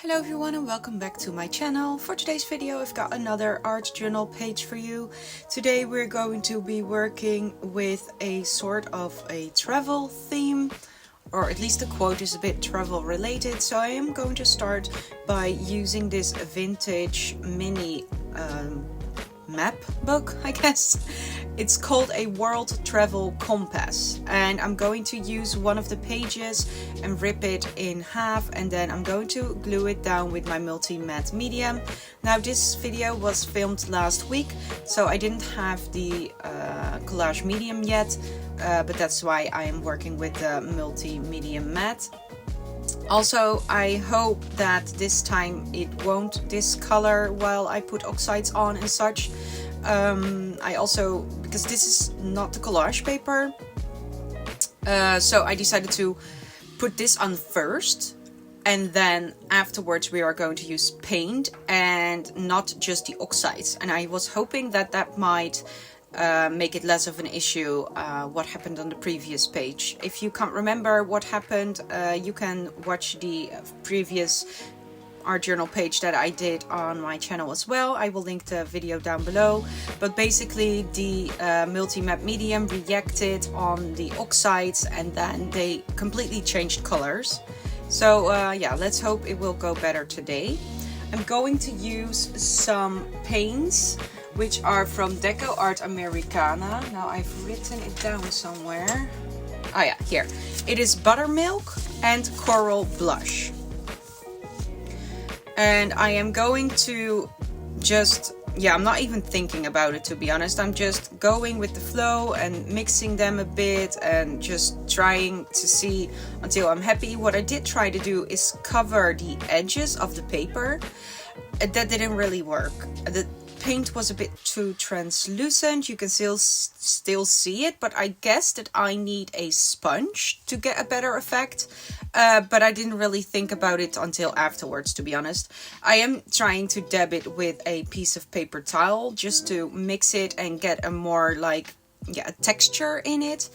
Hello everyone and welcome back to my channel. For today's video I've got another art journal page for you. Today we're going to be working with a sort of a travel theme, or at least the quote is a bit travel related. So I am going to start by using this vintage mini map book, I guess. It's called a World Travel Compass, and I'm going to use one of the pages and rip it in half, and then I'm going to glue it down with my multi-matte medium. Now this video was filmed last week, so I didn't have the collage medium yet, but that's why I am working with the multi-medium matte. Also, I hope that this time it won't discolor while I put oxides on and such. I also, because this is not the collage paper, so I decided to put this on first, and then afterwards we are going to use paint and not just the oxides. And I was hoping that that might make it less of an issue, what happened on the previous page. If you can't remember what happened, you can watch the previous art journal page that I did on my channel as well. I will link the video down below. But basically the multi-matte medium reacted on the oxides and then they completely changed colors. So yeah, let's hope it will go better today. I'm going to use some paints which are from DecoArt Americana. Now I've written it down somewhere. Oh yeah, here. It is Buttermilk and Coral Blush. And I am going to just, yeah, I'm not even thinking about it, to be honest. I'm just going with the flow and mixing them a bit and just trying to see until I'm happy. What I did try to do is cover the edges of the paper. That didn't really work. The paint was a bit too translucent. You can still see it, but I guess that I need a sponge to get a better effect. But I didn't really think about it until afterwards, to be honest. I am trying to dab it with a piece of paper towel just to mix it and get a more like, yeah, texture in it.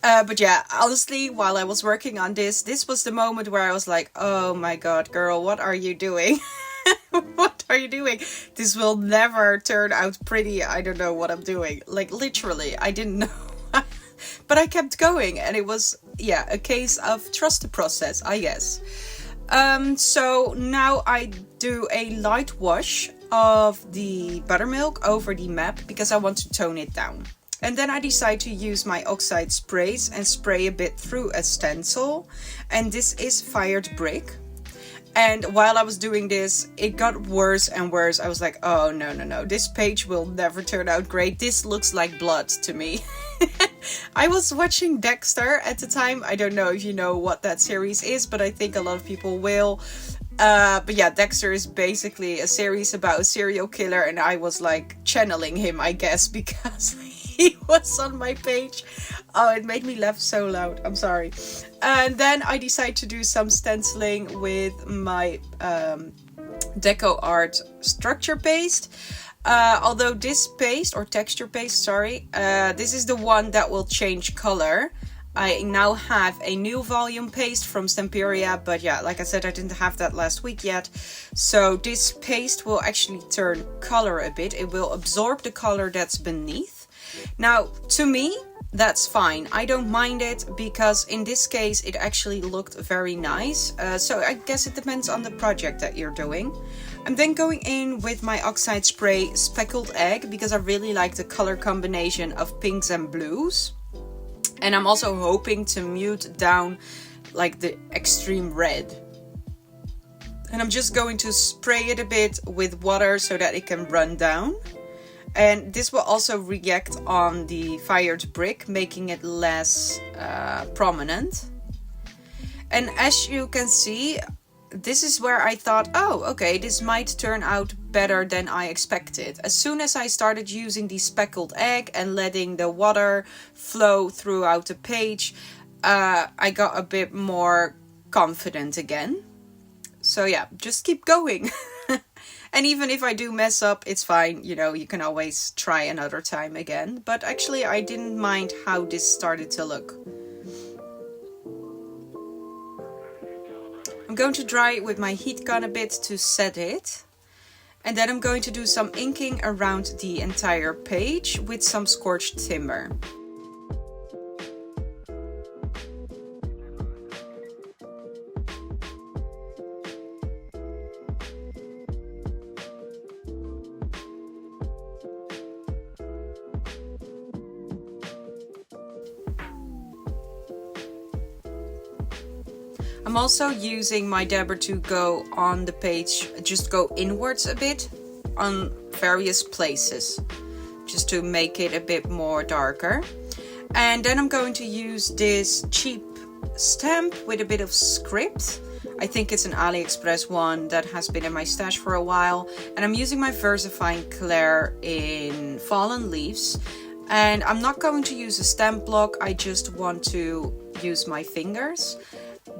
But yeah, honestly, while I was working on this was the moment where I was like, oh my god, girl, what are you doing? What are you doing? This will never turn out pretty. I don't know what I'm doing. Like, literally, I didn't know. But I kept going, and it was, yeah, a case of trust the process, I guess. So now I do a light wash of the buttermilk over the map because I want to tone it down. And then I decide to use my oxide sprays and spray a bit through a stencil. And this is Fired Brick. And while I was doing this, it got worse and worse. I was like, oh, no. This page will never turn out great. This looks like blood to me. I was watching Dexter at the time. I don't know if you know what that series is, but I think a lot of people will. But yeah, Dexter is basically a series about a serial killer. And I was like channeling him, I guess, because he was on my page. Oh, it made me laugh so loud. I'm sorry. And then I decided to do some stenciling with my DecoArt structure paste. Although this paste, or texture paste, sorry, this is the one that will change color. I now have a new volume paste from Stamperia, but yeah, like I said, I didn't have that last week yet. So this paste will actually turn color a bit. It will absorb the color that's beneath. Now, to me, that's fine. I don't mind it because in this case it actually looked very nice. So I guess it depends on the project that you're doing. I'm then going in with my oxide spray Speckled Egg because I really like the color combination of pinks and blues. And I'm also hoping to mute down like the extreme red. And I'm just going to spray it a bit with water so that it can run down. And this will also react on the fired brick, making it less prominent. And as you can see, this is where I thought, oh, okay, this might turn out better than I expected. As soon as I started using the speckled egg and letting the water flow throughout the page, I got a bit more confident again. So yeah, just keep going. And even if I do mess up, it's fine. You know, you can always try another time again. But actually, I didn't mind how this started to look. I'm going to dry it with my heat gun a bit to set it. And then I'm going to do some inking around the entire page with some Scorched Timber. I'm also using my dabber to go on the page, just go inwards a bit on various places, just to make it a bit more darker. And then I'm going to use this cheap stamp with a bit of script. I think it's an AliExpress one that has been in my stash for a while. And I'm using my Versafine Clair in Fallen Leaves. And I'm not going to use a stamp block, I just want to use my fingers.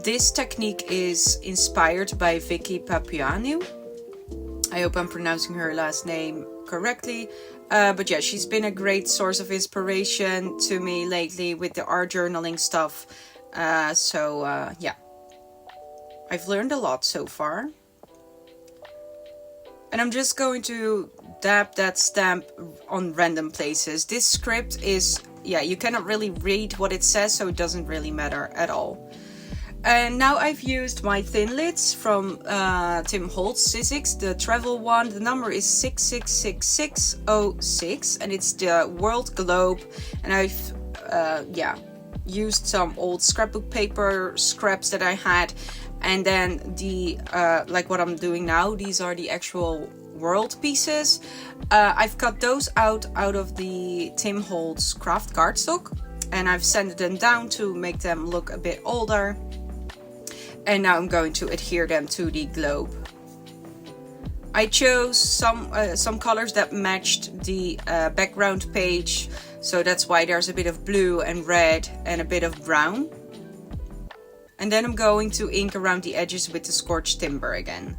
This technique is inspired by Vicky Papaioannou. I hope I'm pronouncing her last name correctly. But yeah, she's been a great source of inspiration to me lately with the art journaling stuff. Yeah, I've learned a lot so far. And I'm just going to dab that stamp on random places. This script is, yeah, you cannot really read what it says, so it doesn't really matter at all. And now I've used my Thinlits from Tim Holtz Sizzix, the travel one. The number is 666606 and it's the world globe. And I've used some old scrapbook paper scraps that I had. And then the, like what I'm doing now, these are the actual world pieces. I've cut those out of the Tim Holtz Kraft cardstock. And I've sanded them down to make them look a bit older. And now I'm going to adhere them to the globe. I chose some colors that matched the background page. So that's why there's a bit of blue and red and a bit of brown. And then I'm going to ink around the edges with the Scorched Timber again.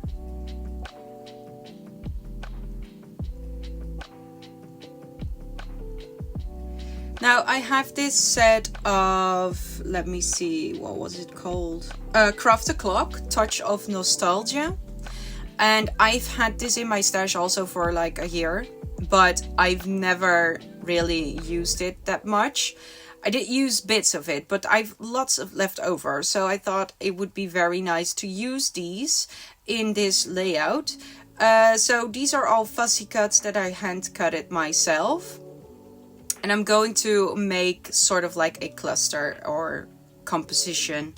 Now I have this set of, let me see, what was it called? Craft Clock, Touch of Nostalgia. And I've had this in my stash also for like a year, but I've never really used it that much. I did use bits of it, but I've lots of left over. So I thought it would be very nice to use these in this layout. So these are all fussy cuts that I hand cut it myself. And I'm going to make sort of like a cluster or composition.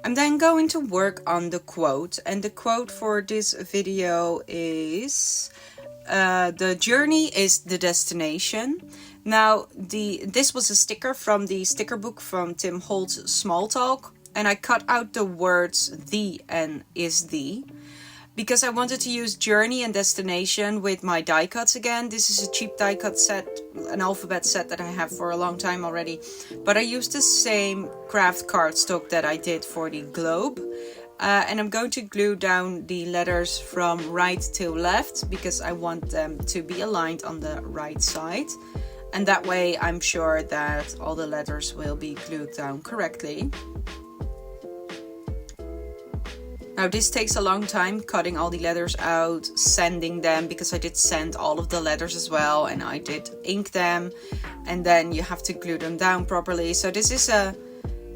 I'm then going to work on the quote, and the quote for this video is the journey is the destination. Now this was a sticker from the sticker book from Tim Holtz Small Talk, and I cut out the words the and is the. because I wanted to use Journey and Destination with my die cuts again. This is a cheap die cut set, an alphabet set that I have for a long time already. But I used the same Kraft cardstock that I did for the globe. And I'm going to glue down the letters from right to left because I want them to be aligned on the right side. And that way I'm sure that all the letters will be glued down correctly. Now this takes a long time, cutting all the letters out, sanding them, because I did sand all of the letters as well, and I did ink them, and then you have to glue them down properly. So this is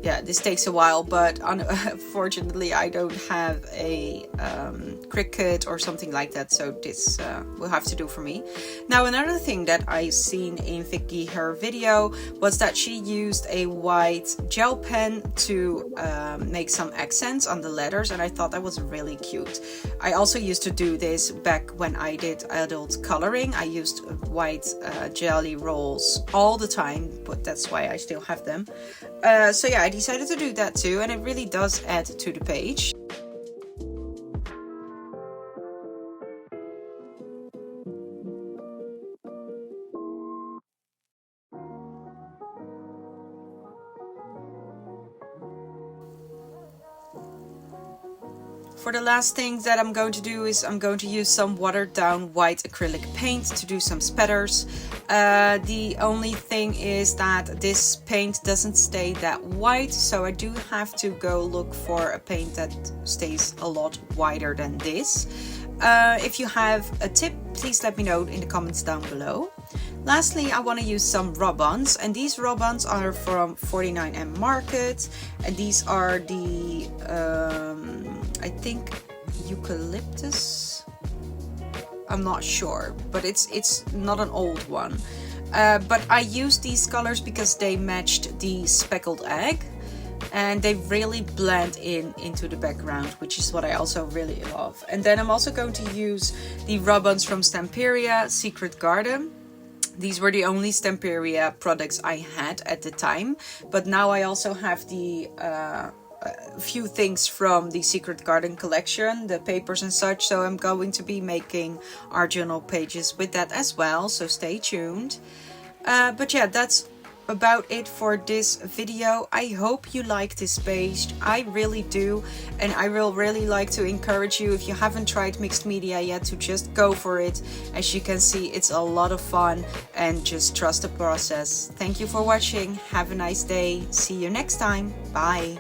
this takes a while, but unfortunately I don't have a Cricut or something like that, so this will have to do for me. Now another thing that I seen in Vicky, her video, was that she used a white gel pen to make some accents on the letters, and I thought that was really cute. I also used to do this back when I did adult coloring. I used white jelly rolls all the time, but that's why I still have them. So yeah, I decided to do that too, and it really does add to the page. For the last thing that I'm going to do is I'm going to use some watered down white acrylic paint to do some spatters. The only thing is that this paint doesn't stay that white, so I do have to go look for a paint that stays a lot whiter than this. If you have a tip, please let me know in the comments down below. Lastly, I want to use some Rubbons, and these Rubbons are from 49M Market, and these are the I think eucalyptus, I'm not sure, but it's not an old one. But I used these colors because they matched the Speckled Egg, and they really blend into the background, which is what I also really love. And then I'm also going to use the Rubbons from Stamperia Secret Garden. These were the only Stamperia products I had at the time, but now I also have the few things from the Secret Garden collection, the papers and such, so I'm going to be making art journal pages with that as well, so stay tuned. But yeah, that's about it for this video. I hope you like this page. I really do, and I will really like to encourage you, if you haven't tried mixed media yet, to just go for it. As you can see, it's a lot of fun, and just trust the process. Thank you for watching. Have a nice day. See you next time. Bye.